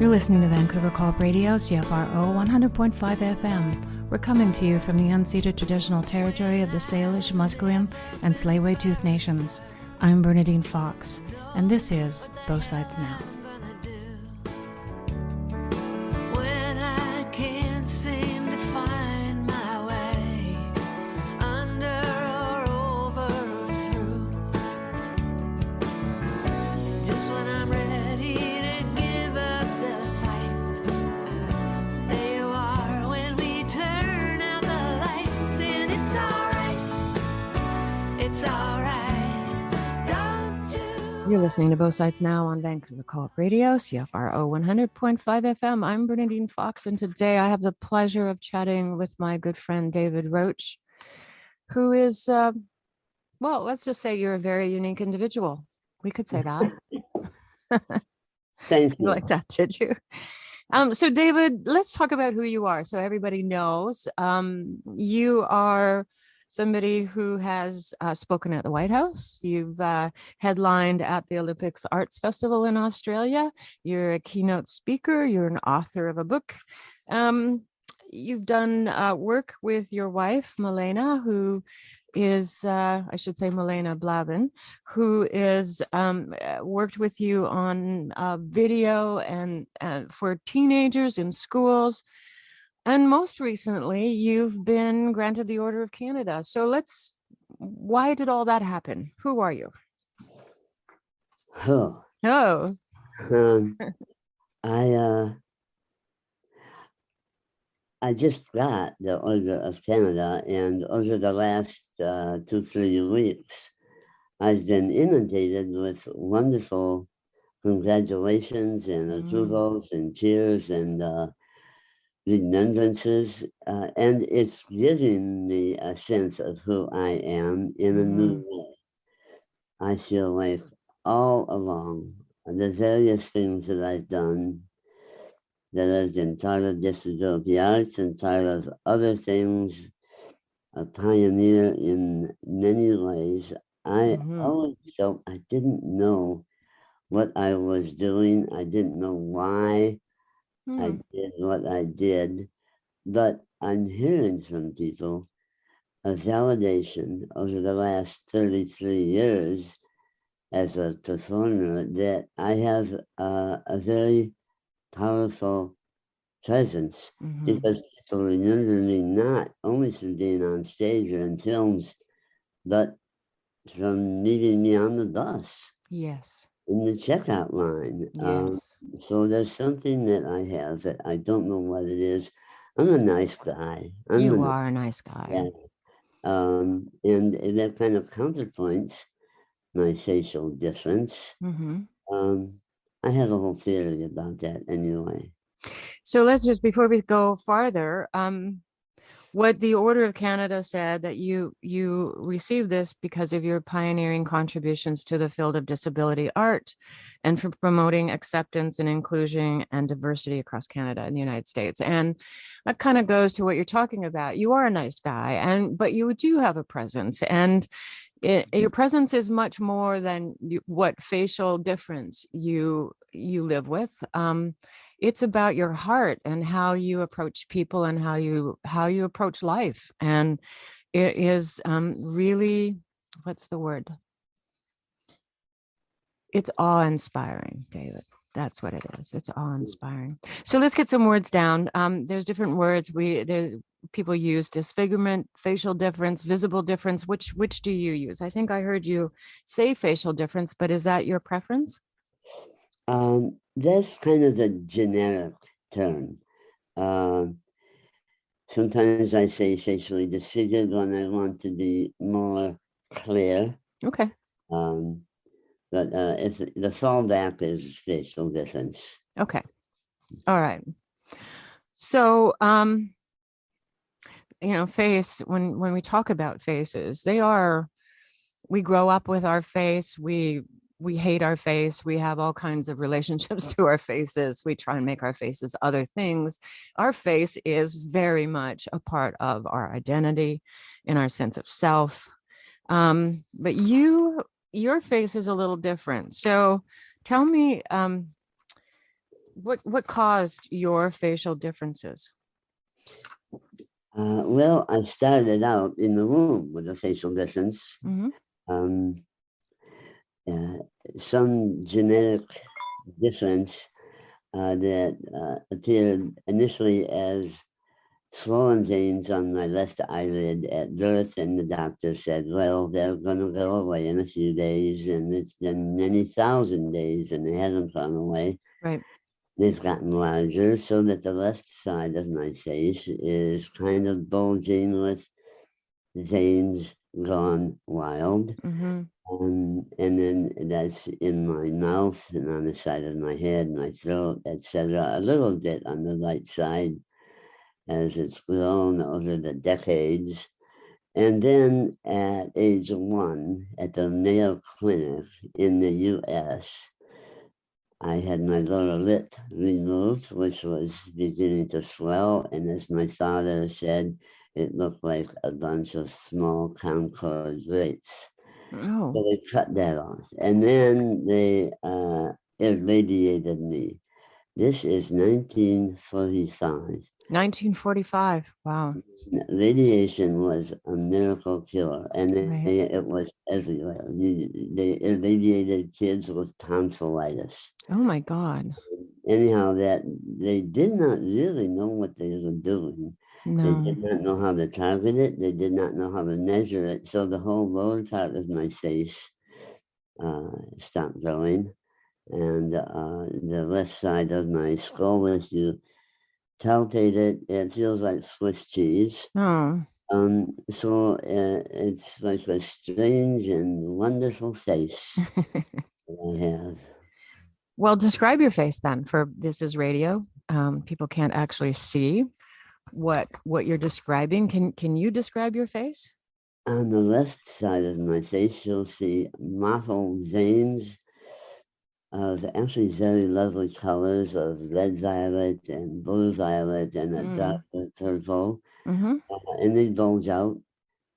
You're listening to Vancouver Co-op Radio, CFRO 100.5 FM. We're coming to you from the unceded traditional territory of the Salish, Musqueam, and Tsleil-Waututh Nations. I'm Bernadine Fox, and this is Both Sides Now. You're listening to Both Sides Now on Vancouver Co-op Radio, CFRO 100.5 FM. I'm Bernadine Fox, and today I have the pleasure of chatting with my good friend David Roche, who is, well, let's just say you're a very unique individual. We could say that. Thank you. You like that, did you? So David, let's talk about who you are so everybody knows. You are somebody who has spoken at the White House. You've headlined at the Olympics Arts Festival in Australia. You're a keynote speaker. You're an author of a book. You've done work with your wife, Milena, who is, I should say Milena Blavin, who is worked with you on video and for teenagers in schools. And most recently, you've been granted the Order of Canada. So why did all that happen? Who are you? Oh, I just got the Order of Canada, and over the last 2-3 weeks, I've been inundated with wonderful congratulations and approvals and cheers and remembrances, and it's giving me a sense of who I am in a new way. I feel like all along the various things that I've done, that I've been part of disability arts and part of other things, a pioneer in many ways. I always felt I didn't know what I was doing. I didn't know why I did what I did, but I'm hearing from people a validation over the last 33 years as a performer that I have a very powerful presence, because people remember me not only from being on stage or in films, but from meeting me on the bus. Yes. In the checkout line. Yes. So there's something that I have that I don't know what it is. I'm a nice guy. You are a nice guy. Yeah. And that kind of counterpoints my facial difference. I have a whole theory about that anyway. So let's just, before we go farther, what the Order of Canada said that you received this because of your pioneering contributions to the field of disability art and for promoting acceptance and inclusion and diversity across Canada and the United States. And that kind of goes to what you're talking about. You are a nice guy, but you do have a presence, and your presence is much more than what facial difference you live with. It's about your heart and how you approach people and how you approach life. And it is really, what's the word? It's awe-inspiring, David. That's what it is. It's awe-inspiring. So let's get some words down. There's different words people use: disfigurement, facial difference, visible difference. Which do you use? I think I heard you say facial difference, but is that your preference? That's kind of the generic term. Sometimes I say facially disfigured when I want to be more clear. Okay. But if the fallback is facial difference. Okay. All right. So, face, when we talk about faces, we grow up with our face, we hate our face, we have all kinds of relationships to our faces, we try and make our faces other things. Our face is very much a part of our identity and our sense of self. But your face is a little different. So tell me, What caused your facial differences? Well, I started out in the womb with a facial difference. Mm-hmm. Um, uh, some genetic difference that appeared initially as swollen veins on my left eyelid at birth, and the doctor said, well, they're going to go away in a few days, and it's been many thousand days, and they haven't gone away. Right. They've gotten larger, so that the left side of my face is kind of bulging with veins gone wild. Mm-hmm. And then that's in my mouth and on the side of my head, my throat, etc. A little bit on the right side as it's grown over the decades. And then at age 1 at the Mayo Clinic in the US, I had my lower lip removed, which was beginning to swell. And as my father said, it looked like a bunch of small Concord grapes. So Oh, they cut that off. And then they irradiated me. This is 1945. 1945. Wow. Radiation was a miracle cure, and Right. it was everywhere. They irradiated kids with tonsillitis. Oh my God. Anyhow, that they did not really know what they were doing. They No. did not know how to target it. They did not know how to measure it. So the whole lower part of my face stopped growing, and the left side of my skull, if you palpate it, it feels like Swiss cheese. Oh. So it's like a strange and wonderful face that I have. Well, describe your face then. For this is radio. People can't actually see what you're describing. Can you describe your face? On the left side of my face, you'll see mottled veins of actually very lovely colors of red violet and blue violet and a dark Mm. purple. Mm-hmm. And they bulge out,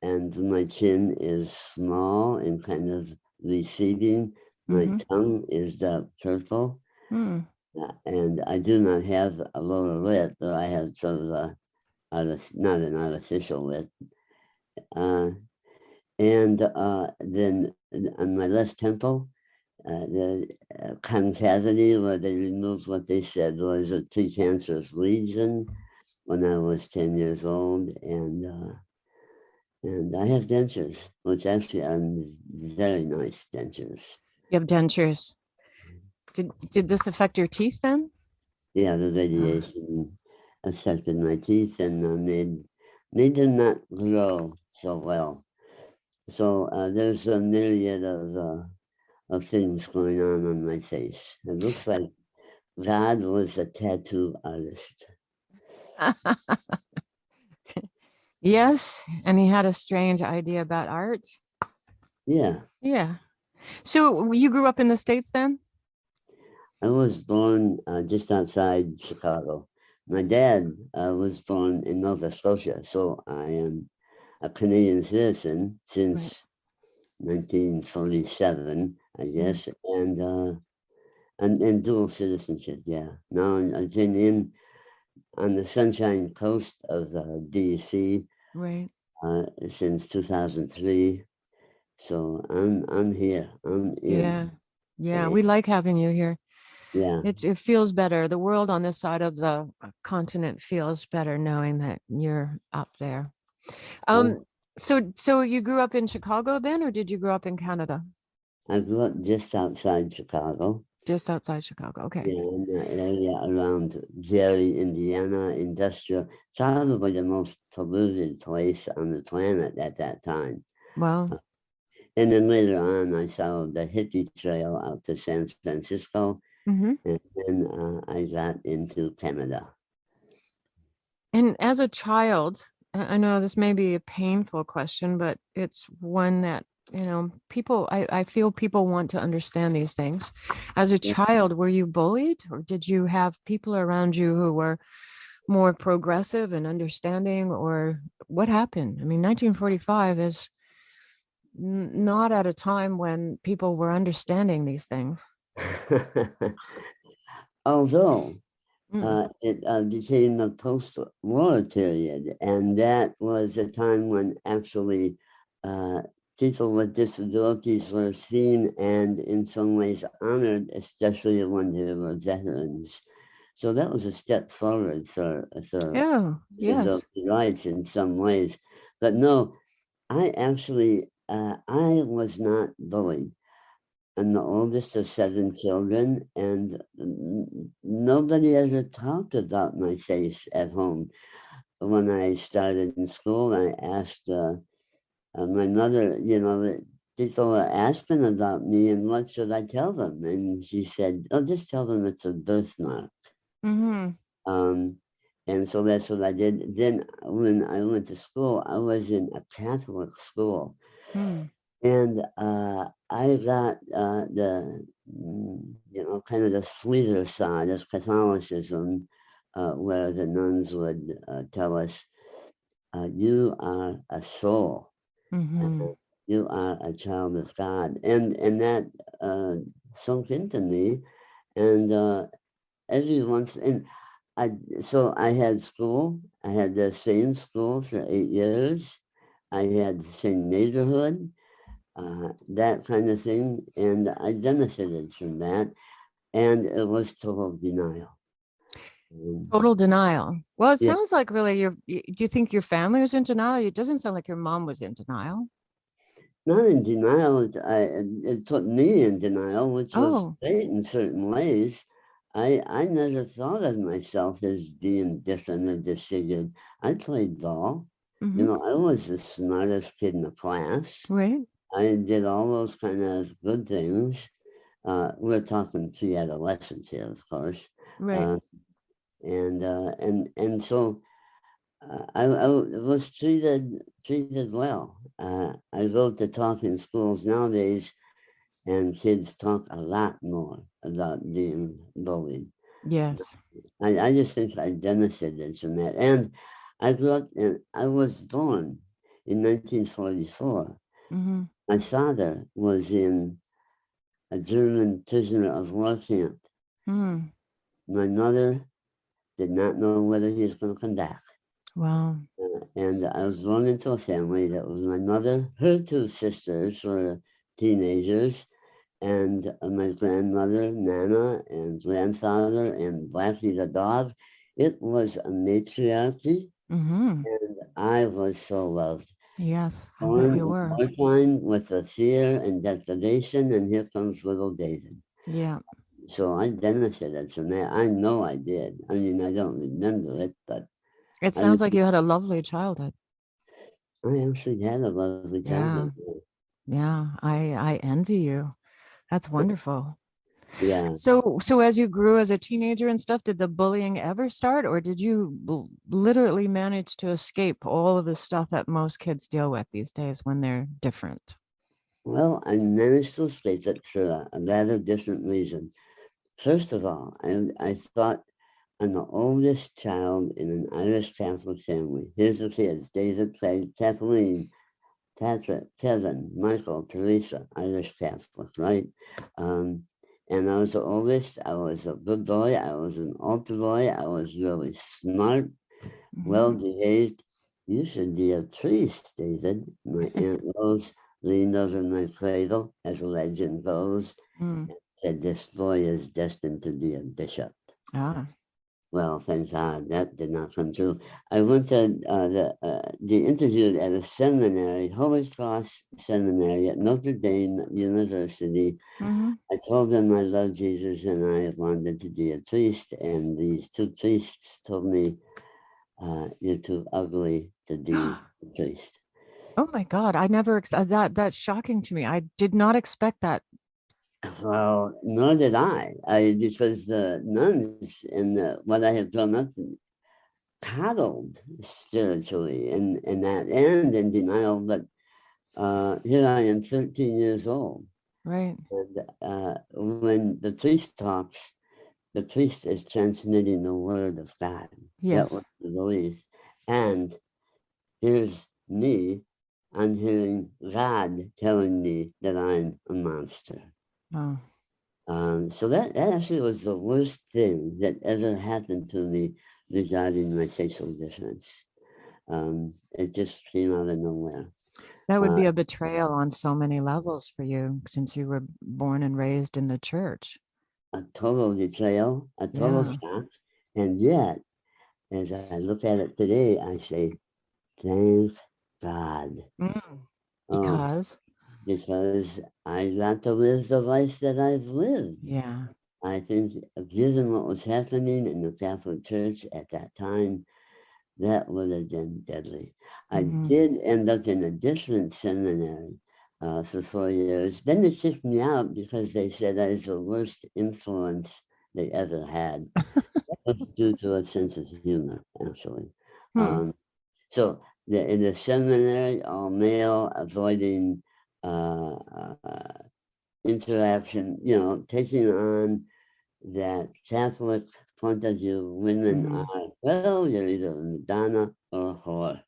and my chin is small and kind of receding. My Mm-hmm. tongue is dark purple. Mm. And I do not have a lower lip, but I have sort of not an artificial lip. Uh, and then on my left temple, the concavity where they removed what they said was a precancerous lesion when I was 10 years old, and I have dentures, which actually are very nice dentures. You have dentures. Did this affect your teeth then? Yeah, the Oh. radiation affected my teeth and made them not grow so well. So there's a myriad of things going on my face. It looks like God was a tattoo artist. Yes, and he had a strange idea about art. Yeah, Yeah. So you grew up in the States then? I was born just outside Chicago. My dad was born in Nova Scotia, so I am a Canadian citizen Right. since 1947, I Mm. guess, and dual citizenship. Yeah, now I've been in on the Sunshine Coast of BC Right. since 2003. So I'm here. I'm Yeah. in. Yeah. Eh, We like having you here. Yeah. It feels better. The world on this side of the continent feels better knowing that you're up there. Um, Well, so you grew up in Chicago then, or did you grow up in Canada? I grew up just outside Chicago. Just outside Chicago. Okay. Yeah, in the area around Gary, Indiana, industrial, probably the most polluted place on the planet at that time. Well, And then later on, I followed the hippie trail out to San Francisco, mhm. and then I got into Canada. And as a child, I know this may be a painful question, but it's one that, I feel people want to understand these things. As a Yeah. child, were you bullied or did you have people around you who were more progressive and understanding, or what happened? I mean, 1945 is not at a time when people were understanding these things. although Mm. it became a post-war period, and that was a time when actually people with disabilities were seen and in some ways honored, especially when they were veterans. So that was a step forward for Oh, yes. disability rights in some ways. But no, I actually, I was not bullied. I'm the oldest of 7 children, and nobody ever talked about my face at home. When I started in school, I asked my mother, people were asking about me, and what should I tell them? And she said, "Oh, just tell them it's a birthmark." Mm-hmm. Um, and so that's what I did. Then when I went to school, I was in a Catholic school. Mm. And I got kind of the sweeter side of Catholicism, where the nuns would tell us, "You are a soul. Mm-hmm. You are a child of God," and that uh, sunk into me. And every once and I so I had school. I had the same school for 8 years. I had the same neighborhood, that kind of thing, and I benefited from that, and it was total denial. Total denial. Well, it Yeah, sounds like really do you think your family was in denial? It doesn't sound like your mom was in denial. not in denial. It put me in denial, which was Oh. great in certain ways. I never thought of myself as being different or disfigured. I played ball. Mm-hmm. I was the smartest kid in the class. Right. I did all those kind of good things. We're talking pre-adolescence here, of course. Right. Uh, and so I was treated well. I go to talk in schools nowadays, and kids talk a lot more about being bullied. Yes. I just think I benefited from that. And I was born in 1944. Mm-hmm. My father was in a German prisoner of war camp. Mm. My mother did not know whether he was going to come back. Wow. And I was born into a family that was my mother, her two sisters were teenagers, and my grandmother, Nana, and grandfather, and Blackie the dog. It was a matriarchy, Mm-hmm. and I was so loved. Yes, I bet Born you in were. wartime with the fear and deprivation, and here comes little David. Yeah. So I benefited from that. I know I did. I mean, I don't remember it, but It I sounds like you had a lovely childhood. I actually had a lovely Yeah. childhood. Yeah. I envy you. That's wonderful. Yeah. So as you grew as a teenager and stuff, did the bullying ever start, or did you literally manage to escape all of the stuff that most kids deal with these days when they're different? Well, I managed to escape it for a rather different reason. First of all, I thought I'm the oldest child in an Irish Catholic family. Here's the kids: David, Craig, Kathleen, Patrick, Kevin, Michael, Teresa, Irish Catholic, right? Um, and I was the oldest. I was a good boy. I was an altar boy. I was really smart, well Mhm. behaved. You should be a priest, David. My Aunt Rose leaned over my cradle, as a legend goes, Mm. and said, "This boy is destined to be a bishop." Ah. Well, thank God that did not come true. I went to the interviewed at a seminary, Holy Cross Seminary at Notre Dame University. Hmm. I told them I love Jesus and I wanted to be a priest, and these two priests told me, "You're too ugly to be a priest." Oh my God. I never that's shocking to me. I did not expect that. Well, nor did because the nuns and what I had grown up in coddled spiritually in that and in denial. But here I am, 13 years old. Right. And when the priest talks, the priest is transmitting the word of God. That was Yes. the belief. And here's me, I'm hearing God telling me that I'm a monster. Oh. So that actually was the worst thing that ever happened to me regarding my facial difference. It just came out of nowhere. That would Uh, be a betrayal on so many levels for you since you were born and raised in the church. a total betrayal, a total Yeah. shock. And yet, as I look at it today, I say, thank God. Mm. Oh, Because, because I got to live the life that I've lived. yeah. I think, given what was happening in the Catholic Church at that time, that would have been deadly. I Mhm. did end up in a different seminary for 4 years. Then they kicked me out because they said I was the worst influence they ever had. That was due to a sense of humor, actually. Hmm. So in the seminary, all male, avoiding uh, uh, interaction, taking on that Catholic point of view, women Mhm. are, well, you're either a Madonna or a whore.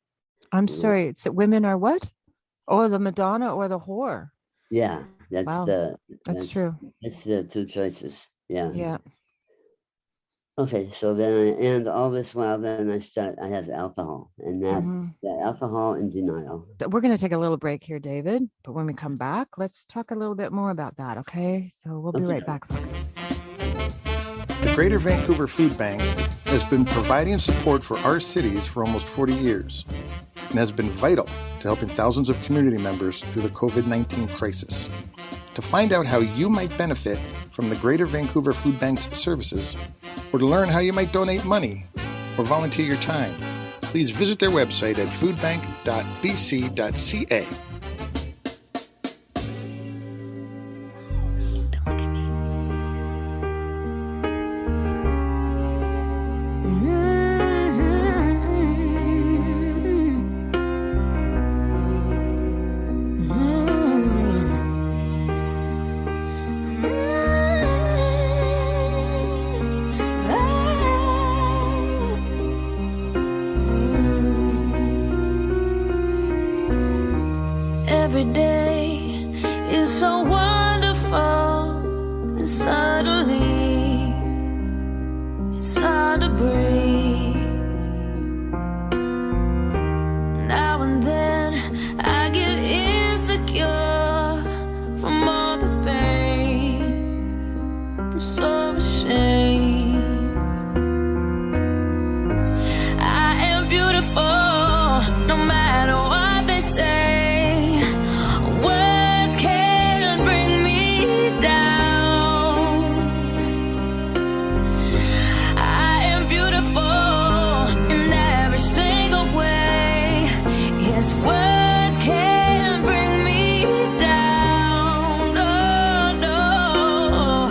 I'm You know? sorry. So women are what? Or the Madonna or the whore. Yeah, that's Wow, the that's that's true. that's the two choices. Yeah. Yeah. Okay, so and all this while then I have alcohol and Hmm. the alcohol and denial. We're going to take a little break here, David. But when we come back, let's talk a little bit more about that. Okay. So we'll be right Okay. back, folks. The Greater Vancouver Food Bank has been providing support for our cities for almost 40 years and has been vital to helping thousands of community members through the COVID-19 crisis. To find out how you might benefit from the Greater Vancouver Food Bank's services, or to learn how you might donate money or volunteer your time, please visit their website at foodbank.bc.ca. Every day is so wonderful, and suddenly it's hard to breathe. Now and then I get insecure from all the pain. I'm so ashamed. I am beautiful, no matter what they say. Words can't bring me down. I am beautiful in every single way. Yes, words can't bring me down. Oh, no.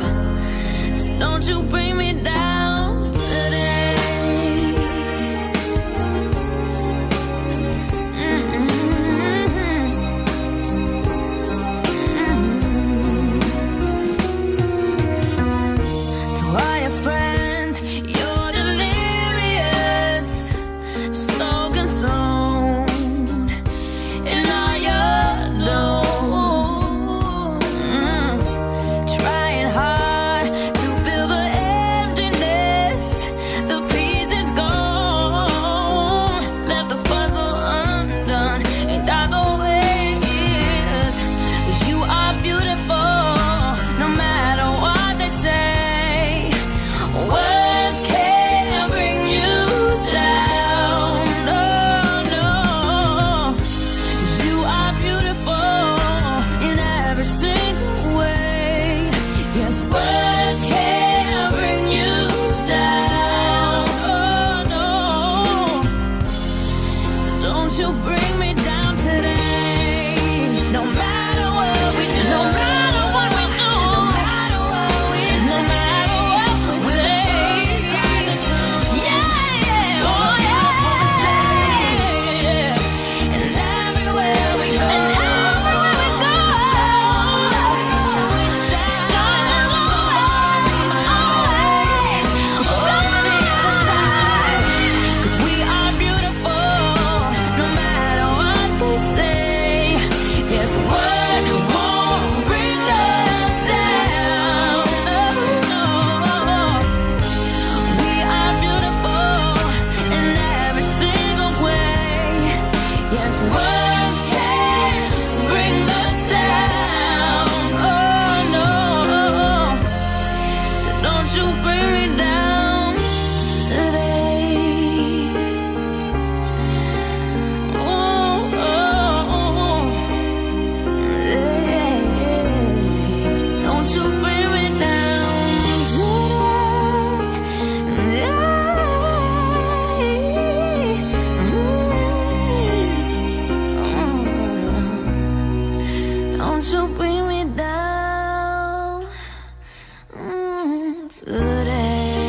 today.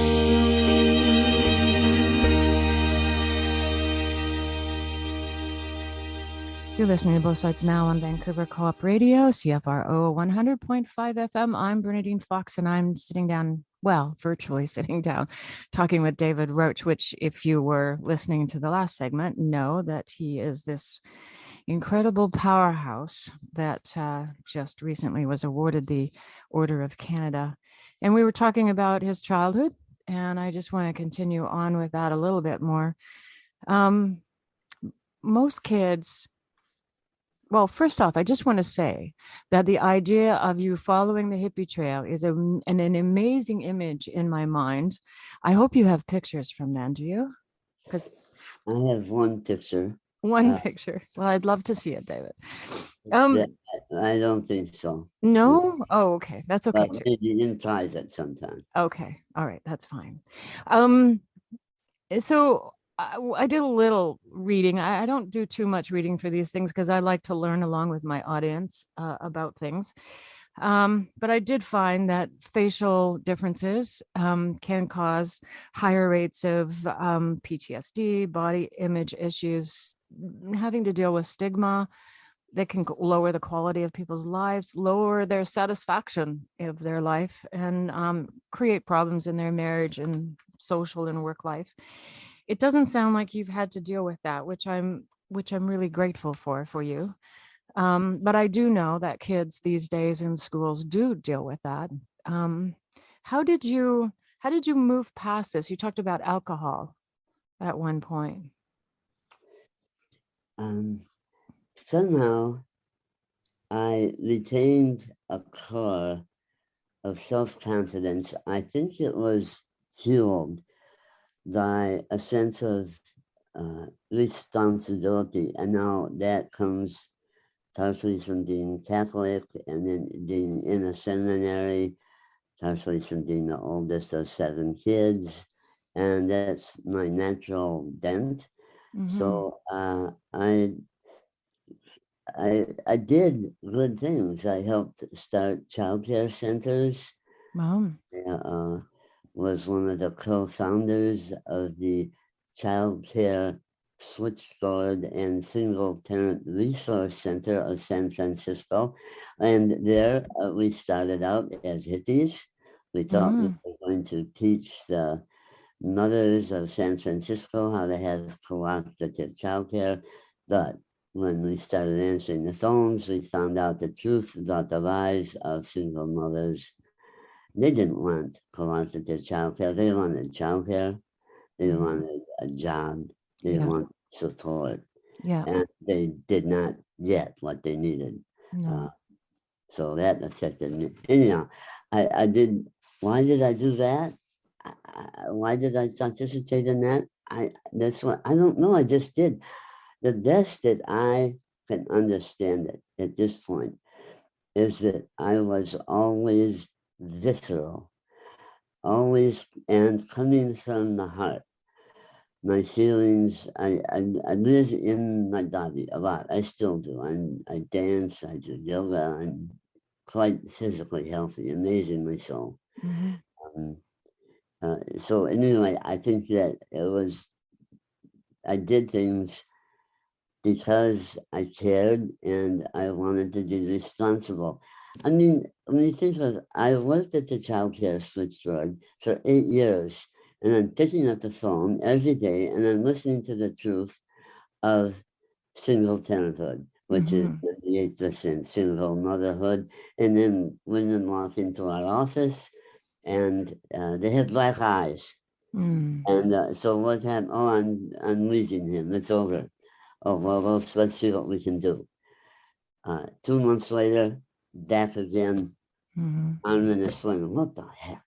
You're listening to Both Sides Now on Vancouver Co-op Radio, CFRO 100.5 FM. I'm Bernadine Fox, and I'm sitting down, well, virtually sitting down, talking with David Roche, which, if you were listening to the last segment, know that he is this incredible powerhouse that just recently was awarded the Order of Canada. And we were talking about his childhood, and I just want to continue on with that a little bit more. Most kids... Well, first off, I just want to say that the idea of you following the hippie trail is an amazing image in my mind. I hope you have pictures from then, do you? Because I have one picture. one picture. Well, I'd love to see it, David. I don't think so. No? Oh, okay. That's okay But too. maybe in private sometime. Okay. All right. That's fine. So I did a little reading. I don't do too much reading for these things because I like to learn along with my audience about things. But I did find that facial differences can cause higher rates of PTSD, body image issues, having to deal with stigma. They can lower the quality of people's lives, lower their satisfaction of their life, and create problems in their marriage and social and work life. It doesn't sound like you've had to deal with that, which I'm really grateful for you. But I do know that kids these days in schools do deal with that. How did you move past this? You talked about alcohol at one point. Somehow I retained a core of self-confidence. I think it was fueled by a sense of responsibility. And now that comes partially from being Catholic and then being in a seminary, partially from being the oldest of 7 kids. And that's my natural bent. Mm-hmm. So I did good things. I helped start childcare centers. Wow. Was one of the co-founders of the Childcare Switchboard and Single Parent Resource Center of San Francisco. And there we started out as hippies. We thought we were going to teach the mothers of San Francisco how to have cooperative childcare. But when we started answering the phones, we found out the truth about the lives of single mothers. They didn't want cooperative childcare. They wanted childcare. They wanted a job. They wanted support. Yeah. And they did not get what they needed. No. So that affected me. Anyhow, I did. Why did I do that? Why did I participate in that? That's what I don't know. I just did. The best that I can understand it at this point is that I was always visceral, always, and coming from the heart. My feelings, I live in my body a lot. I still do. I dance, I do yoga. I'm quite physically healthy, amazingly so. Mm-hmm. So anyway, I think that I did things because I cared and I wanted to be responsible. I mean, when you think of it, I worked at the childcare switchboard for 8 years, and I'm picking up the phone every day and I'm listening to the truth of single parenthood, which is 98% single motherhood. And then women walk into our office and they have black eyes. And so what happened? Oh, I'm losing him. It's over. Oh, well, let's see what we can do. 2 months later, back again. I'm in a swing. What the heck?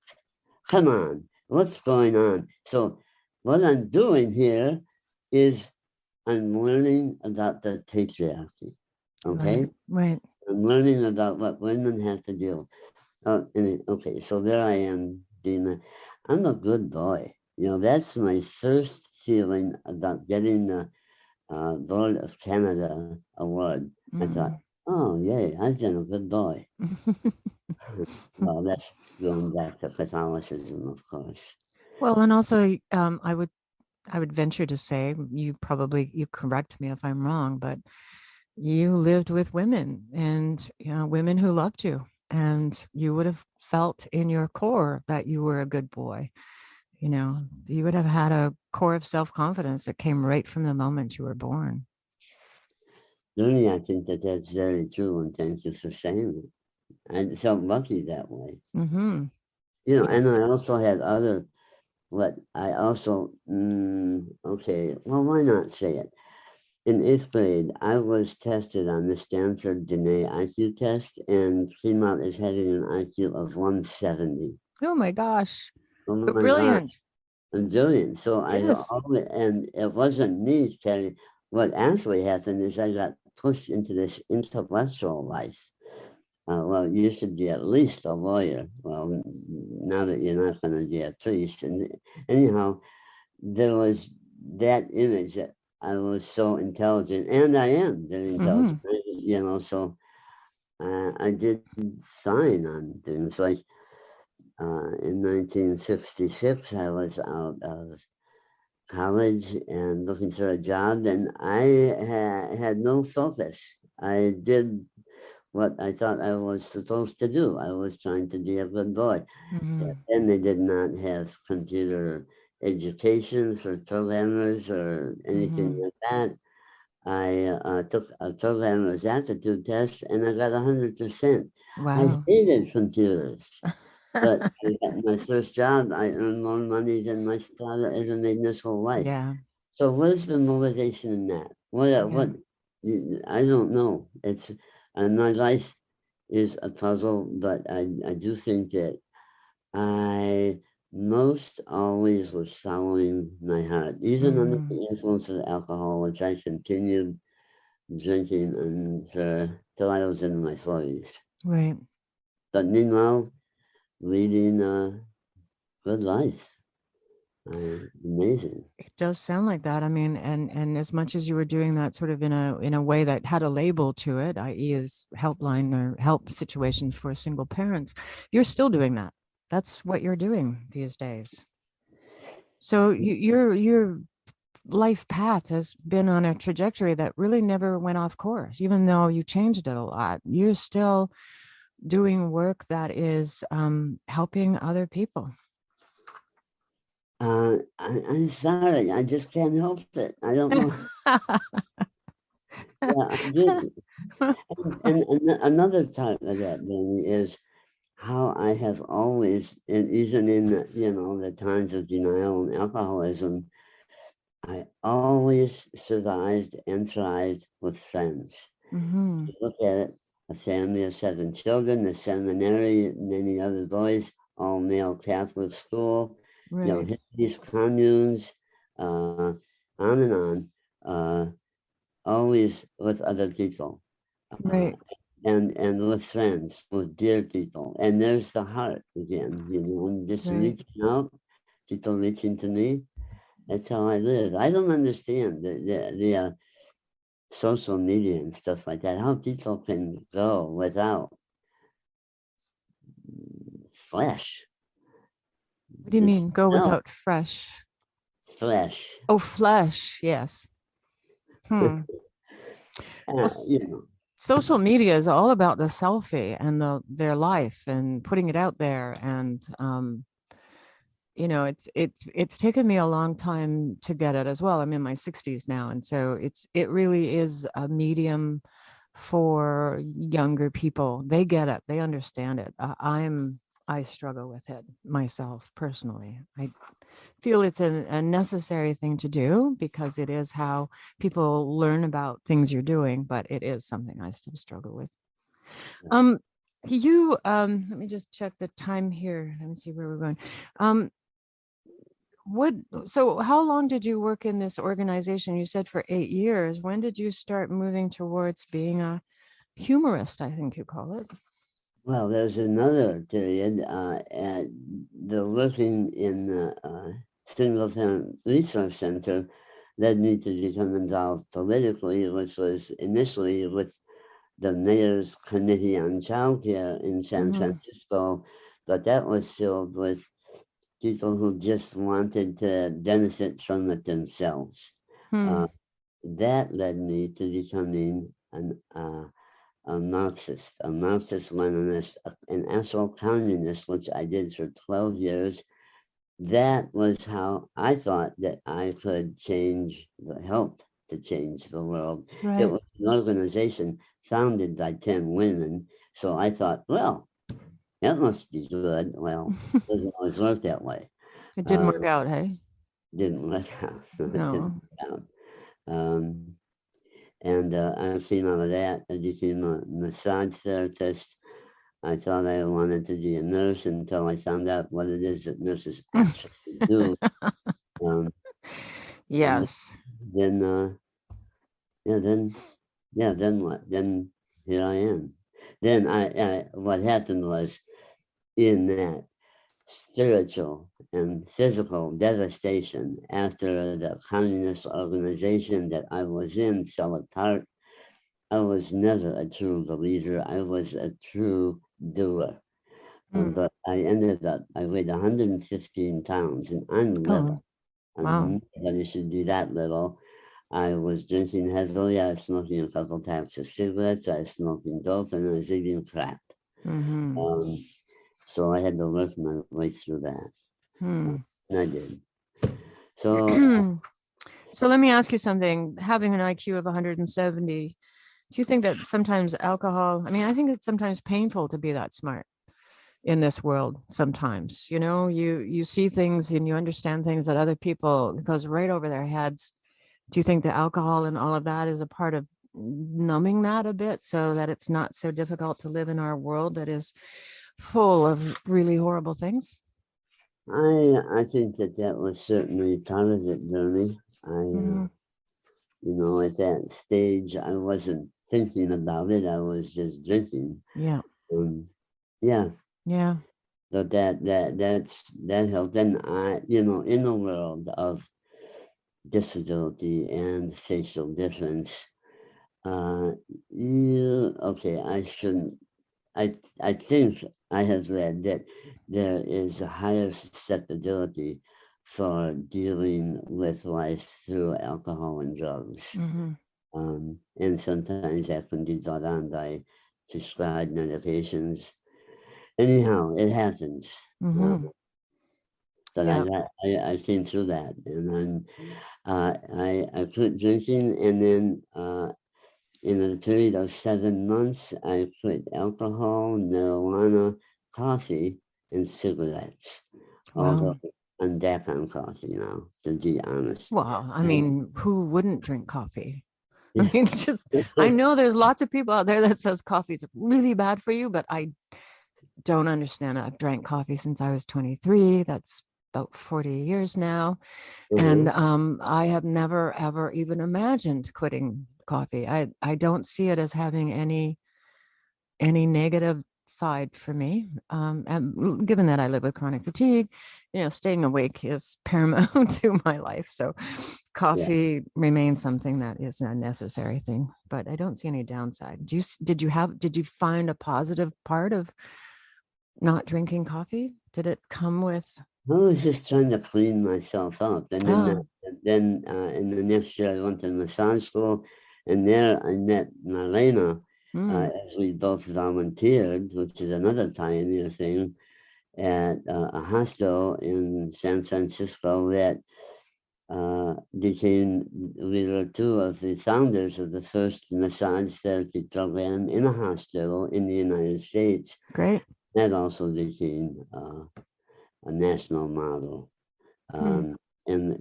Come on. What's going on? So what I'm doing here is I'm learning about the patriarchy. Okay? Right. I'm learning about what women have to do. Okay, so there I am, Dina. I'm a good boy. You know, that's my first feeling about getting the Board of Canada award. I thought, oh, yay, I've been a good boy. Well, that's going back to Catholicism, of course. Well, and also, I would venture to say, you correct me if I'm wrong, but you lived with women and women who loved you, and you would have felt in your core that you were a good boy. You would have had a core of self-confidence that came right from the moment you were born. Really, I think that that's very true, and thank you for saying it. I felt lucky that way. Mm-hmm. And I also had other, okay, well, why not say it? In 8th grade, I was tested on the Stanford Dene IQ test and came out as having an IQ of 170. Oh my gosh. Oh But my brilliant. gosh, I'm brilliant. So Yes. and it wasn't me, Terry. What actually happened is I got pushed into this intellectual life. Well, you should be at least a lawyer. Well, now that you're not going to be a priest. And anyhow, there was that image that I was so intelligent, and I am very intelligent, so I did fine on things like in 1966, I was out of college and looking for a job, and I had no focus. I did what I thought I was supposed to do. I was trying to be a good boy. And they did not have computer education for programmers or anything like that. I took a programmer's aptitude test and I got 100%. Wow. I hated computers. But I got my first job, I earned more money than my father ever made in his whole life. Yeah. So where's the motivation in that? What I don't know. It's my life is a puzzle, but I do think that I most always was following my heart, even under the influence of alcohol, which I continued drinking until I was in my 40s. Right. But meanwhile, leading a good life. Amazing. It does sound like that. I mean, and as much as you were doing that sort of in a way that had a label to it, i.e. as helpline or help situations for single parents, you're still doing that. That's what you're doing these days. So your life path has been on a trajectory that really never went off course, even though you changed it a lot. You're still doing work that is helping other people. I'm sorry, I just can't help it. I don't know. Yeah, I do. And another part of that, Danny, is how I have always, and even in the times of denial and alcoholism, I always survived and thrived with friends. Look at it, a family of 7 children, the seminary, many other boys, all male Catholic school, hippies, communes, on and on, always with other people. Right. And with friends, with dear people. And there's the heart again, I'm just reaching out, people reaching to me. That's how I live. I don't understand the social media and stuff like that, how people can go without flesh. What do you mean, go without fresh? Flesh. Oh, flesh, yes. Well, social media is all about the selfie and their life and putting it out there. And, it's taken me a long time to get it as well. I'm in my 60s now. And so it really is a medium for younger people. They get it. They understand it. I struggle with it myself personally. I feel it's a necessary thing to do because it is how people learn about things you're doing, but it is something I still struggle with. Let me just check the time here. Let me see where we're going. So how long did you work in this organization? You said for 8 years. When did you start moving towards being a humorist, I think you call it? Well, there's another period at the working in the Single Parent Resource Center led me to become involved politically, which was initially with the Mayor's Committee on Childcare in San Francisco, but that was filled with people who just wanted to benefit from it themselves. That led me to becoming a Marxist, Leninist, an actual communist, which I did for 12 years. That was how I thought that I could help to change the world. Right. It was an organization founded by 10 women. So I thought, well, that must be good. Well, it doesn't always work that way. It didn't work out, hey? Didn't work out. It No. didn't work out. And I came out of that. I became a massage therapist. I thought I wanted to be a nurse until I found out what it is that nurses actually do. Yes. Then what? Then here I am. Then I what happened was, in that spiritual and physical devastation after the communist organization that I was in fell apart, I was never a true believer. I was a true doer. But I weighed 115 pounds, and I'm little. Wow. Nobody should be that little. I was drinking heavily. I was smoking a couple packs of cigarettes. I was smoking dope, and I was eating crap. So I had to work my way through that. And I did. So, so let me ask you something. Having an IQ of 170, do you think that sometimes alcohol, I mean, I think it's sometimes painful to be that smart in this world. Sometimes, you know, you see things and you understand things that other people, it goes right over their heads. Do you think the alcohol and all of that is a part of numbing that a bit so that it's not so difficult to live in our world that is full of really horrible things? I think that was certainly part of it, Bernie. You know, at that stage, I wasn't thinking about it. I was just drinking. Yeah. Yeah. So that helped. And you know, in the world of disability and facial difference, I think I have read that there is a higher susceptibility for dealing with life through alcohol and drugs. And sometimes that can be brought on by prescribed medications. Anyhow, it happens. But I came through that, and then I quit drinking, and then in a period of 7 months, I quit alcohol, marijuana, coffee, and cigarettes. Although I'm back on coffee now, to be honest. Well, I mean, who wouldn't drink coffee? I mean, it's just, I know there's lots of people out there that says coffee is really bad for you, but I don't understand it. I've drank coffee since I was 23. That's about 40 years now. And I have never, ever even imagined quitting coffee. I don't see it as having any negative side for me. And given that I live with chronic fatigue, you know, staying awake is paramount to my life. So coffee remains something that is a necessary thing, but I don't see any downside. Did you find a positive part of not drinking coffee? Did it come with? I was just trying to clean myself up. And then in the next year, I went to massage school, and there I met Marlena, as we both volunteered, which is another pioneer thing, at a hospital in San Francisco that we were two of the founders of the first massage therapy program in a hospital in the United States. Great. That also became a national model. And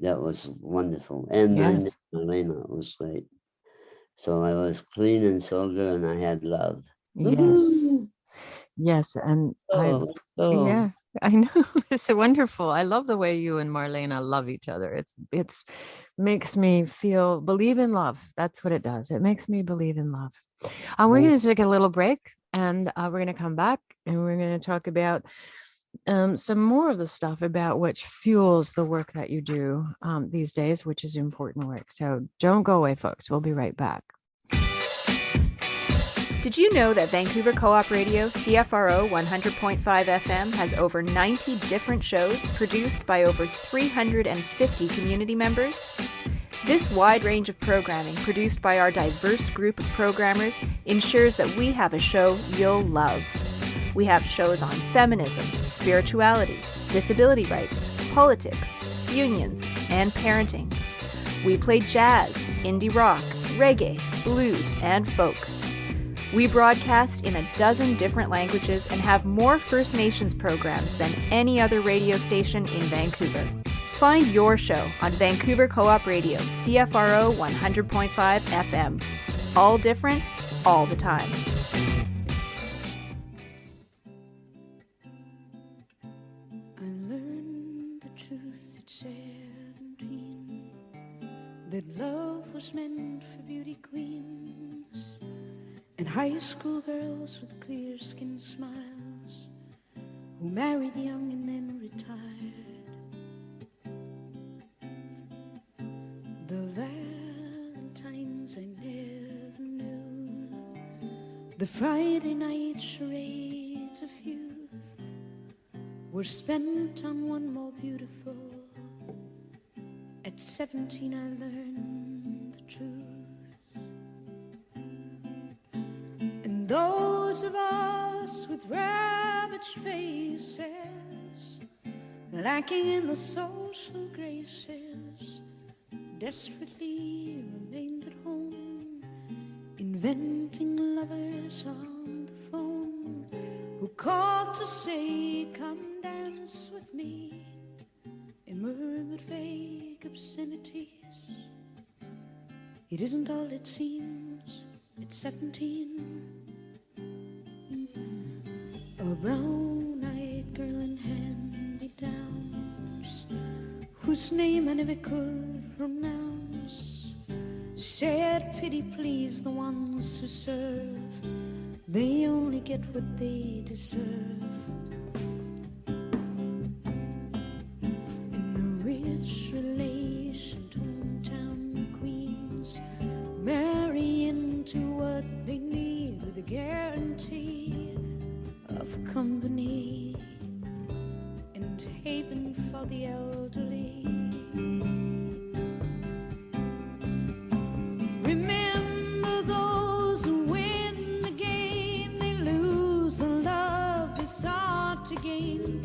that was wonderful. And Marlena was great. So I was clean and sober, and I had love. Yes. And I know. It's so wonderful. I love the way you and Marlena love each other. It's makes me believe in love. That's what it does. It makes me believe in love. We're going to take a little break, and we're going to come back, and we're going to talk about some more of the stuff about which fuels the work that you do these days, which is important work. So don't go away, folks. We'll be right back. Did you know that Vancouver Co-op Radio CFRO 100.5 FM has over 90 different shows produced by over 350 community members? This wide range of programming produced by our diverse group of programmers ensures that we have a show you'll love. We have shows on feminism, spirituality, disability rights, politics, unions, and parenting. We play jazz, indie rock, reggae, blues, and folk. We broadcast in 12 different languages and have more First Nations programs than any other radio station in Vancouver. Find your show on Vancouver Co-op Radio, CFRO 100.5 FM. All different, all the time. I learned the truth at 17, that love was meant for beauty queens and high school girls with clear skin smiles who married young and then retired. The Valentines I never knew, the Friday night charades of youth were spent on one more beautiful. At 17 I learned the truth. And those of us with ravaged faces, lacking in the social graces, desperately remained at home, inventing lovers on the phone who called to say, come dance with me, and murmured vague obscenities. It isn't all it seems at 17. A brown-eyed girl in hand-me-downs, whose name I never could pronounce, said, pity please the ones who serve, they only get what they deserve. In the rich relationed hometown queens marry into what they need with a guarantee of company and haven for the elderly. Remember those who win the game, they lose the love they sought to gain.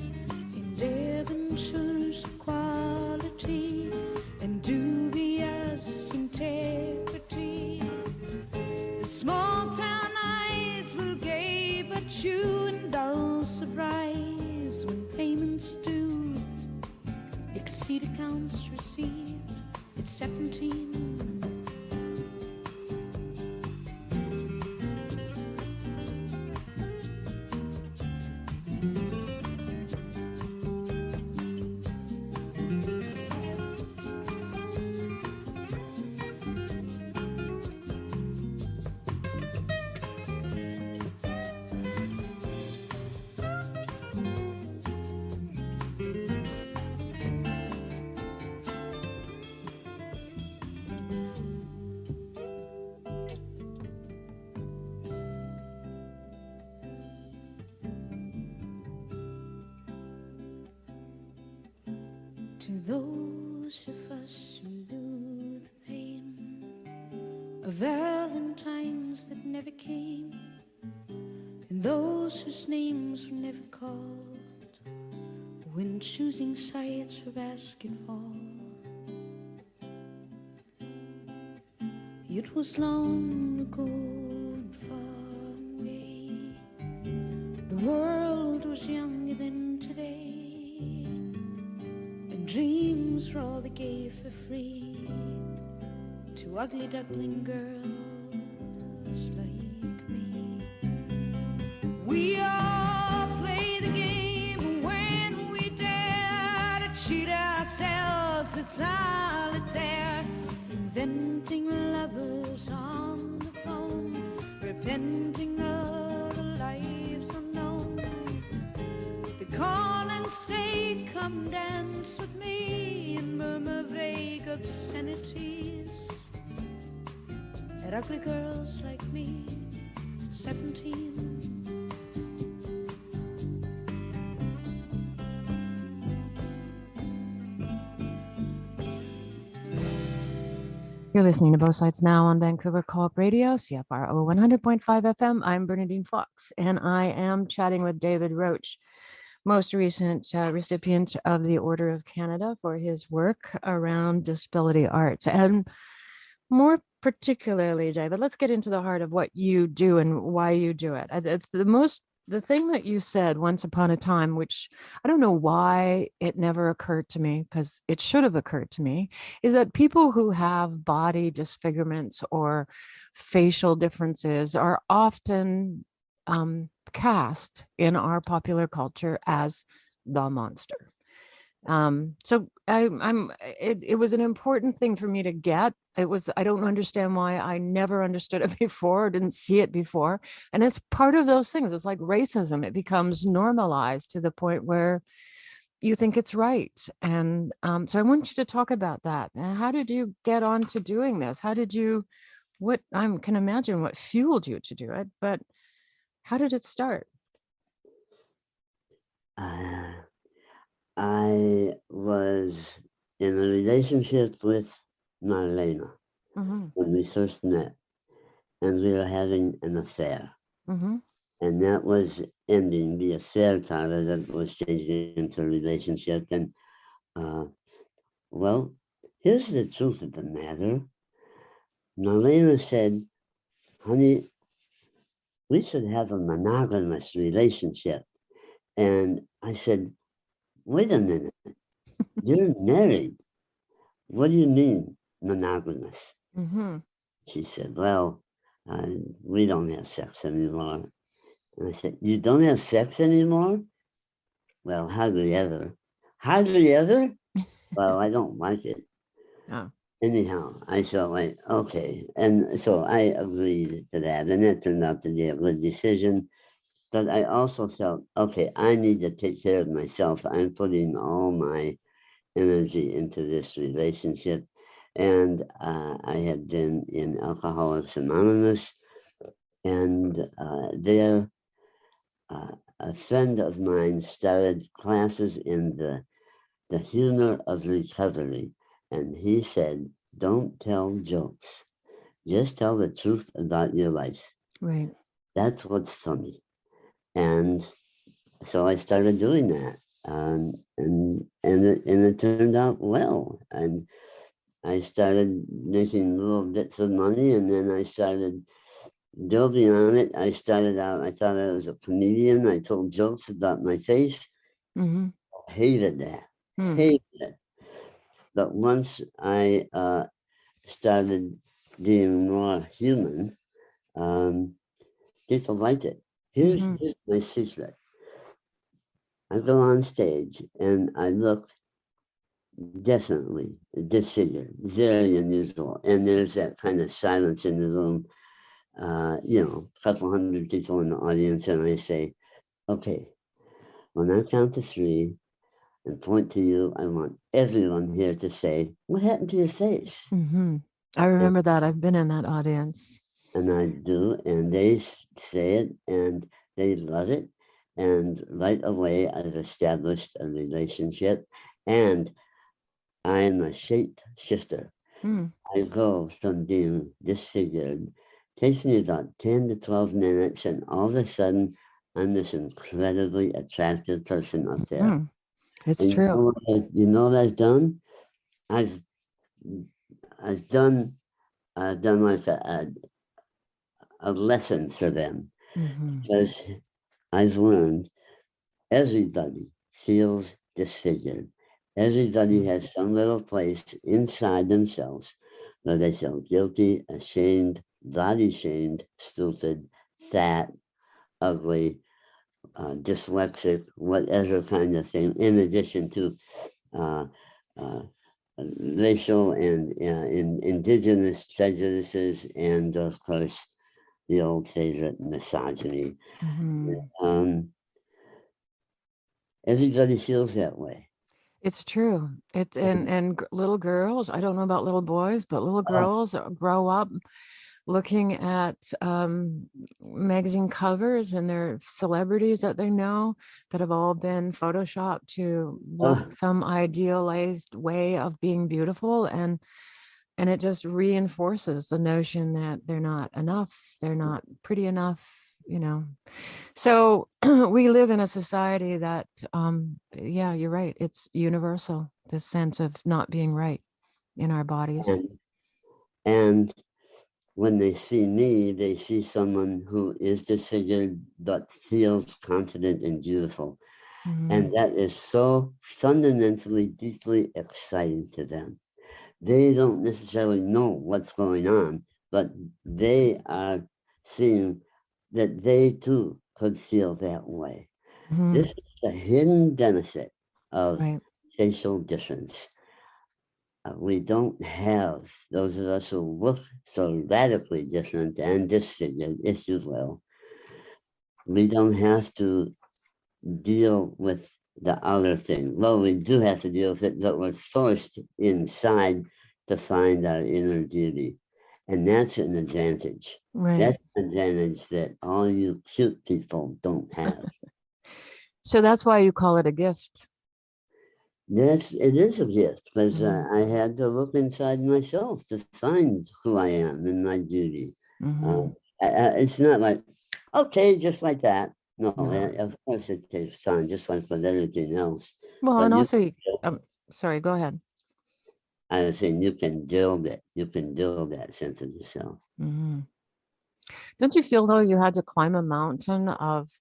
In Devonshire's quality and dubious integrity, the small town eyes will gape at you in dull surprise when payments due exceed accounts received at 17. To those of us who knew the pain of Valentines that never came, and those whose names were never called when choosing sites for basketball, it was long ago and far away. The world was younger than today, dreams were all they gave for free to ugly duckling girls like me. We all play the game when we dare to cheat ourselves at solitaire, inventing lovers on the phone, repenting of the lives unknown. They call and say, come dance with me, and murmur vague obscenities at ugly girls like me. 17. You're listening to Both Sides Now on Vancouver Co-op Radio, CFRO 100.5 FM. I'm Bernadine Fox, and I am chatting with David Roche, most recent recipient of the Order of Canada for his work around disability arts. And more particularly, David, let's get into the heart of what you do and why you do it. It's the thing that you said once upon a time, which I don't know why it never occurred to me, because it should have occurred to me, is that people who have body disfigurements or facial differences are often cast in our popular culture as the monster. So it was an important thing for me to get. I don't understand why I never understood it before, or didn't see it before. And it's part of those things. It's like racism. It becomes normalized to the point where you think it's right. And so I want you to talk about that. How did you get on to doing this? What I can imagine what fueled you to do it, but how did it start? I was in a relationship with Marlena Mm-hmm. when we first met, and we were having an affair. Mm-hmm. And that was ending. The affair started, that was changing into a relationship. And, well, here's the truth of the matter. Marlena said, honey, we should have a monogamous relationship. And I said, wait a minute, you're married. What do you mean monogamous? Mm-hmm. She said, well, we don't have sex anymore. And I said, you don't have sex anymore? Well, hardly ever. Hardly ever? Well, I don't like it. Oh. Anyhow, I felt like, okay. And so I agreed to that. And that turned out to be a good decision. But I also felt, okay, I need to take care of myself. I'm putting all my energy into this relationship. And I had been in Alcoholics Anonymous, and there a friend of mine started classes in the humor of recovery. And he said, don't tell jokes, just tell the truth about your life. Right. That's what's funny. And so I started doing that. And it turned out well. And I started making little bits of money, and then I started building on it. I started out, I thought I was a comedian. I told jokes about my face. Mm-hmm. Hated that. Mm. Hated it. But once I started being more human, people liked it. Here's my secret. I go on stage and I look definitely disfigured, very unusual. And there's that kind of silence in the room, a couple hundred people in the audience. And I say, okay, when I count to 3 and point to you, I want everyone here to say, what happened to your face? Mm-hmm. I remember that. I've been in that audience. And I do, and they say it, and they love it. And right away, I've established a relationship, and I'm a shape shifter. Mm. I go from being disfigured, takes me about 10 to 12 minutes, and all of a sudden, I'm this incredibly attractive person up there. Mm. It's and true. You know what I've done? I've done like a lesson for them, because I've learned everybody feels disfigured. Everybody has some little place inside themselves where they feel guilty, ashamed, body shamed, stupid, fat, ugly, dyslexic, whatever kind of thing, in addition to racial and indigenous prejudices, and of course, the old favorite, misogyny. Everybody feels that way. It's true. And little girls, I don't know about little boys, but little girls grow up looking at magazine covers and their celebrities that they know that have all been photoshopped to look some idealized way of being beautiful, and it just reinforces the notion that they're not enough, they're not pretty enough, you know. So we live in a society that yeah, you're right, it's universal, this sense of not being right in our bodies. And when they see me, they see someone who is disfigured but feels confident and beautiful. And that is so fundamentally, deeply exciting to them. They don't necessarily know what's going on, but they are seeing that they too could feel that way. This is the hidden benefit of facial difference. We don't have, those of us who look so radically different and disfigured, if you will, we don't have to deal with the other thing. Well, we do have to deal with it, but we're forced inside to find our inner beauty. And that's an advantage. That's an advantage that all you cute people don't have. So that's why you call it a gift. Yes, it is a gift, because I had to look inside myself to find who I am and my beauty. It's not like, okay, just like that. No, of course it takes time, just like with everything else. Well, but and also, sorry, go ahead. I was saying you can build it. You can build that sense of yourself. Don't you feel, though, you had to climb a mountain of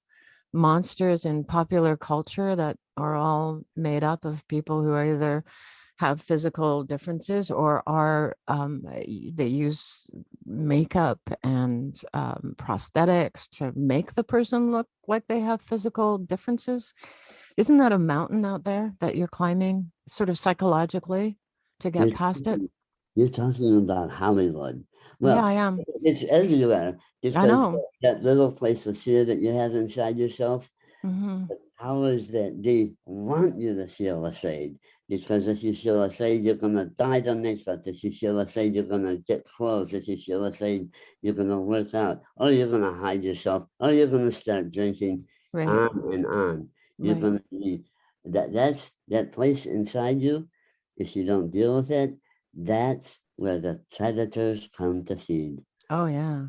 monsters in popular culture that are all made up of people who either have physical differences or are they use makeup and prosthetics to make the person look like they have physical differences? Isn't that a mountain out there that you're climbing sort of psychologically to get past it? You're talking about Hollywood. Well, yeah, I am. It's everywhere. I know. That little place of fear that you have inside yourself, the powers that they want you to feel afraid. Because if you feel afraid, you're going to dye the makeup. If you feel afraid, you're going to get clothes. If you feel afraid, you're going to work out. Or you're going to hide yourself. Or you're going to start drinking on and on. You're going to be, that's that place inside you. If you don't deal with it, that's where the predators come to feed. Oh, yeah.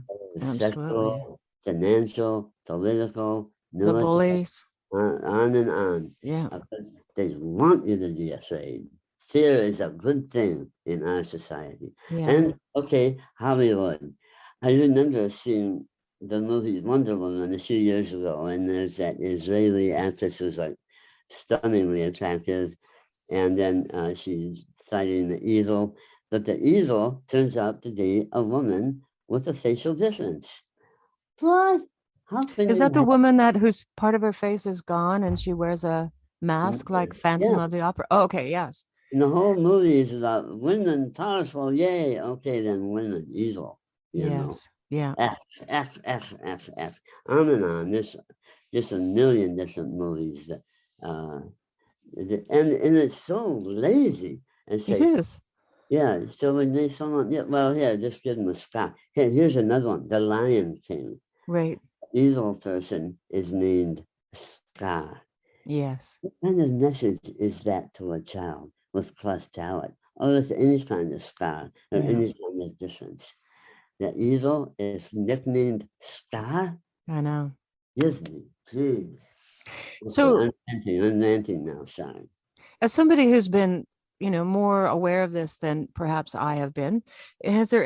Sexual, financial, political, the military, bullies. on and on. Yeah. Because they want you to be afraid. Fear is a good thing in our society. And okay, Hollywood. I remember seeing the movie Wonder Woman a few years ago, and there's that Israeli actress who's like stunningly attractive, and then she's fighting the evil, but the evil turns out to be a woman with a facial difference. What? How can is that the woman that whose part of her face is gone and she wears a mask like Phantom of the Opera? Oh, okay, yes. And the whole movie is about women powerful, yay. Okay, then women evil. You know. Yeah. F. On and on. There's just a million different movies that and it's so lazy. And say, it is. Yeah, so when they someone, well, here, just give them a scar. Here's another one, The Lion King. Right. Evil person is named Scar. Yes. What kind of message is that to a child with crushed talent, or with any kind of scar, or any kind of difference? That evil is nicknamed Scar? I know. Give me, please. So I'm ranting now, sorry. As somebody who's been, more aware of this than perhaps I have been, has there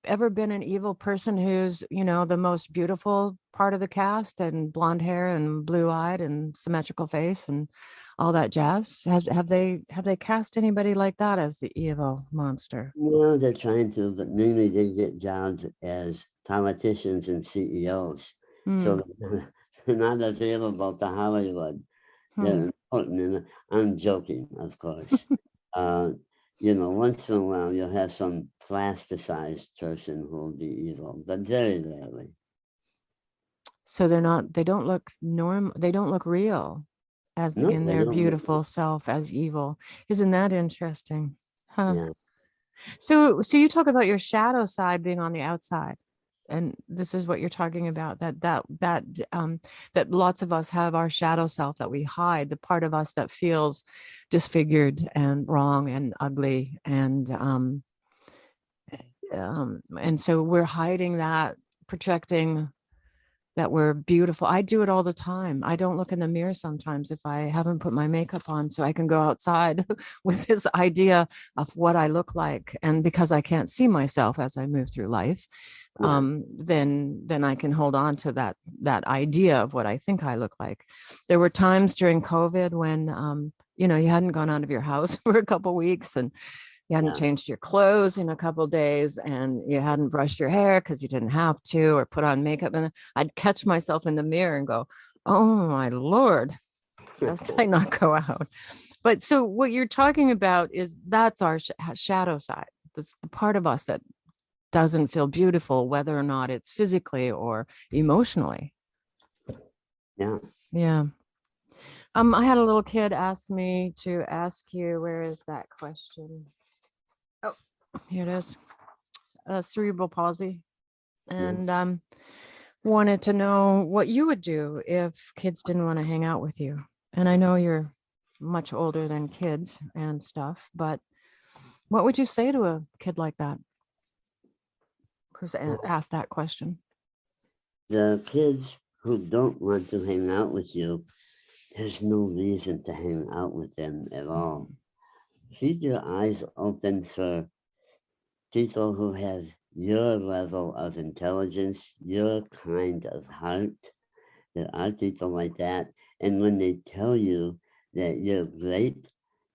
ever been an evil person who's, the most beautiful part of the cast and blonde hair and blue-eyed and symmetrical face and all that jazz? Have they cast anybody like that as the evil monster? Well, they're trying to, but mainly they get jobs as politicians and CEOs. So they're not available to Hollywood. They're important, and I'm joking, of course. Once in a while you'll have some plasticized person who will be evil, but very rarely. So they don't look real as in their beautiful self as evil. Isn't that interesting? Huh? Yeah. So you talk about your shadow side being on the outside. and this is what you're talking about, that lots of us have our shadow self that we hide, the part of us that feels disfigured and wrong and ugly, and so we're hiding that, projecting that we're beautiful. I do it all the time. I don't look in the mirror sometimes if I haven't put my makeup on, so I can go outside with this idea of what I look like. And because I can't see myself as I move through life, then I can hold on to that idea of what I think I look like. There were times during COVID when you hadn't gone out of your house for a couple of weeks, and you hadn't changed your clothes in a couple of days, and you hadn't brushed your hair because you didn't have to, or put on makeup. And I'd catch myself in the mirror and go, oh my Lord, best I not go out. But so what you're talking about is that's our shadow side. That's the part of us that doesn't feel beautiful, whether or not it's physically or emotionally. Yeah. Yeah. I had a little kid ask me to ask you, where is that question? Oh, here it is. Cerebral palsy. And wanted to know what you would do if kids didn't want to hang out with you. And I know you're much older than kids and stuff, but what would you say to a kid like that who's asked that question? The kids who don't want to hang out with you, there's no reason to hang out with them at all. Keep your eyes open for people who have your level of intelligence, your kind of heart. There are people like that. And when they tell you that you're great,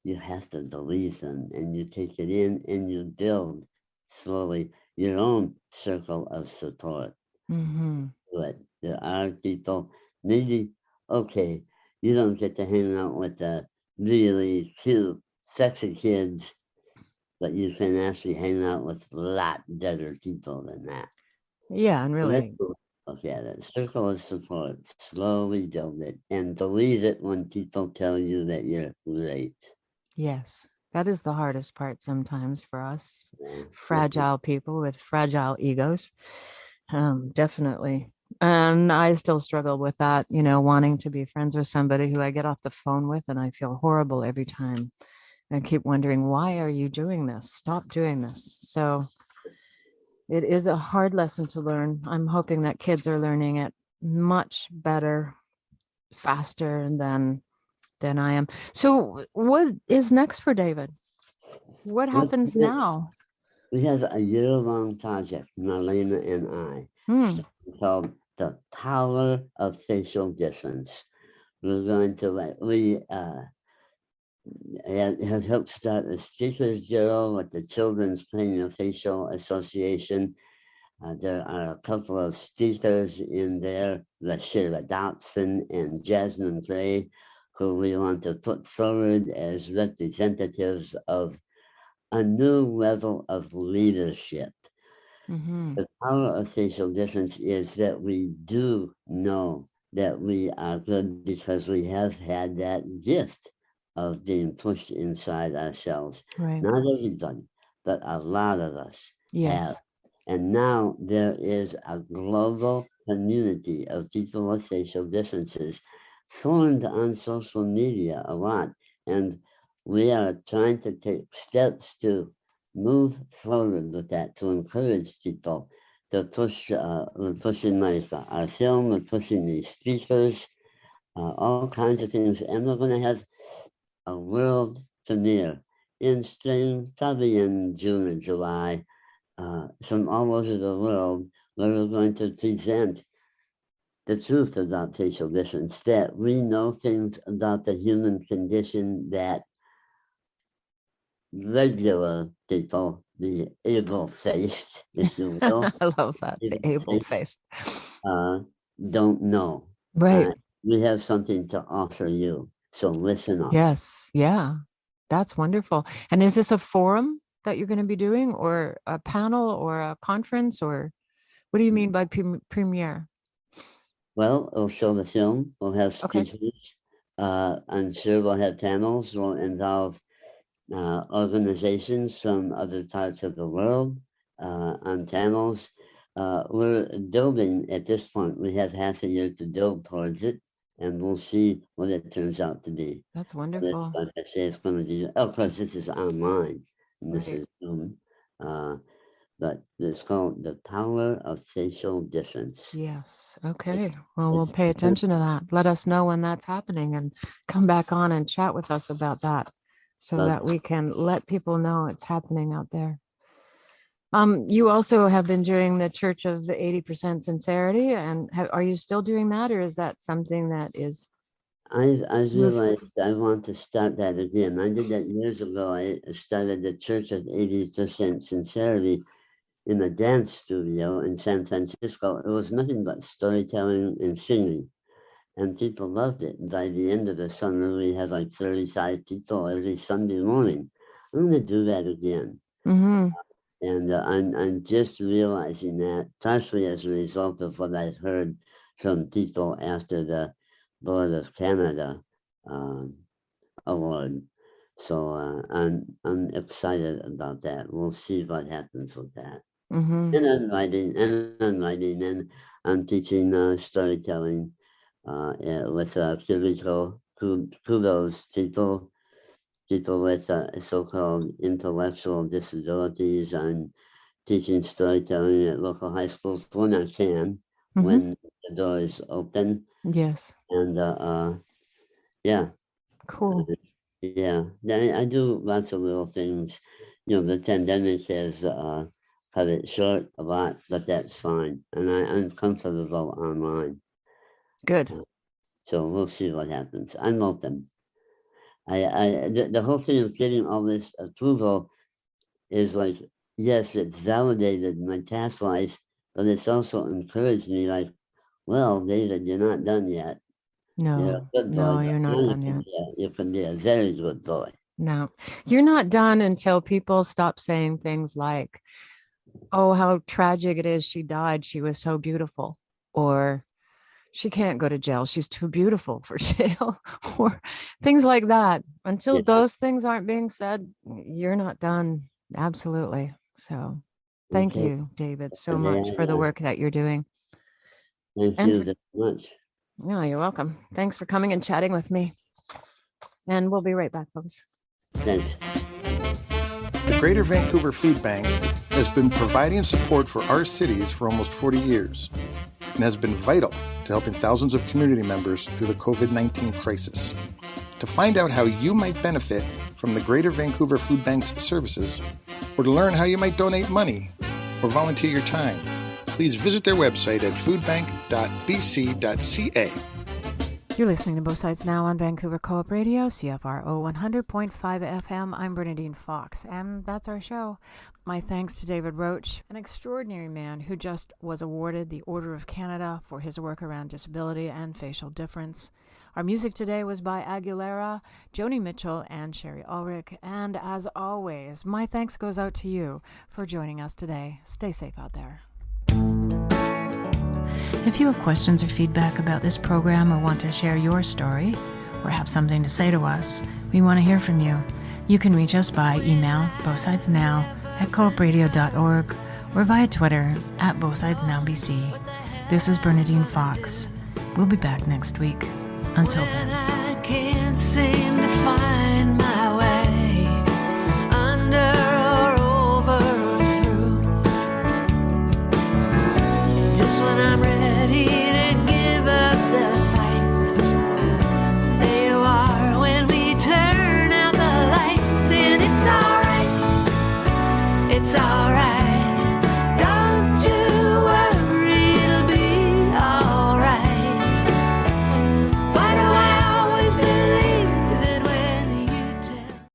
you have to believe them, and you take it in and you build slowly your own circle of support. But there are people, maybe, okay, you don't get to hang out with the really cute, sexy kids, but you can actually hang out with a lot better people than that. Yeah, and really. So look at it. Circle of support. Slowly build it and believe it when people tell you that you're great. Yes, that is the hardest part sometimes for us, fragile people with fragile egos. Definitely. And I still struggle with that, wanting to be friends with somebody who I get off the phone with and I feel horrible every time. I keep wondering, why are you doing this? Stop doing this. So it is a hard lesson to learn. I'm hoping that kids are learning it much better, faster than I am. So what is next for David? What happens now? We have a year-long project, Marlena and I, called The Power of Facial Distance. We're going to have helped start a speakers bureau with the Children's Craniofacial Association. There are a couple of speakers in there, Lashira Dobson and Jasmine Gray, who we want to put forward as representatives of a new level of leadership. The power of facial distance is that we do know that we are good because we have had that gift of being pushed inside ourselves. Right. Not everybody, but a lot of us have. And now there is a global community of people with facial differences formed on social media a lot. And we are trying to take steps to move forward with that, to encourage people to push. We're pushing like our film, we're pushing these speakers, all kinds of things. And we're going to have a world premiere in spring, probably in June or July, from all over the world, where we're going to present the truth about facial difference, that we know things about the human condition that regular people, the able-faced, if you will. I love that, the able-faced. Don't know. Right. We have something to offer you, so listen up. Yes, yeah, that's wonderful. And is this a forum that you're going to be doing, or a panel, or a conference, or what do you mean by premiere? Well, we'll show the film, we'll have speakers. I'm sure we'll have panels, we'll involve organizations from other parts of the world on panels. we're building at this point. We have half a year to build towards it, and we'll see what it turns out to be. That's But wonderful. like I say, it's going to be, of course, this is online, and this Right. is Zoom, but it's called The Power of Facial Difference. Yes. Okay. Well, we'll It's pay attention to that. Let us know when that's happening and come back on and chat with us about that so Well, that we can let people know it's happening out there. You also have been doing the Church of the 80% Sincerity, and are you still doing that, or is that something that is? I realized I want to start that again. I did that years ago. I started the Church of 80% Sincerity in a dance studio in San Francisco. It was nothing but storytelling and singing, and people loved it. And by the end of the summer, we had like 35 people every Sunday morning. I'm going to do that again. Mm-hmm. And I'm just realizing that, partially as a result of what I've heard from people after the Board of Canada award. So I'm excited about that. We'll see what happens with that. Mm-hmm. And I'm writing, and I'm teaching storytelling with critical kudos people with so-called intellectual disabilities. I'm teaching storytelling at local high schools when I can, when the door is open. Yes. And yeah. Cool. Yeah, I do lots of little things. You know, the pandemic has cut it short a lot, but that's fine. And I'm comfortable online. Good. So we'll see what happens. I'm open. The whole thing of getting all this approval is like, yes, it's validated my past life, but it's also encouraged me like, well, David, you're not done yet. You're a No, good boy, no, but you're not now done yet. you can be a very good boy. No, you're not done until people stop saying things like, oh, how tragic it is. She died. She was so beautiful. Or she can't go to jail. She's too beautiful for jail. Or things like that. Until Yeah. those things aren't being said, you're not done. Absolutely. So thank Okay. you, David, so Yeah, much for the yeah. work that you're doing. Thank And you for- very much. Yeah, you're welcome. Thanks for coming and chatting with me. And we'll be right back, folks. Thanks. The Greater Vancouver Food Bank has been providing support for our cities for almost 40 years and has been vital to helping thousands of community members through the COVID-19 crisis. To find out how you might benefit from the Greater Vancouver Food Bank's services, or to learn how you might donate money or volunteer your time, please visit their website at foodbank.bc.ca. You're listening to Both Sides Now on Vancouver Co-op Radio, CFRO 100.5 FM. I'm Bernadine Fox, and that's our show. My thanks to David Roche, an extraordinary man who just was awarded the Order of Canada for his work around disability and facial difference. Our music today was by Aguilera, Joni Mitchell, and Sherry Ulrich. And as always, my thanks goes out to you for joining us today. Stay safe out there. If you have questions or feedback about this program or want to share your story or have something to say to us, we want to hear from you. You can reach us by email, bothsidesnow@coopradio.org, or via Twitter @BothSidesNowBC. This is Bernadine Fox. We'll be back next week. Until then. I can't say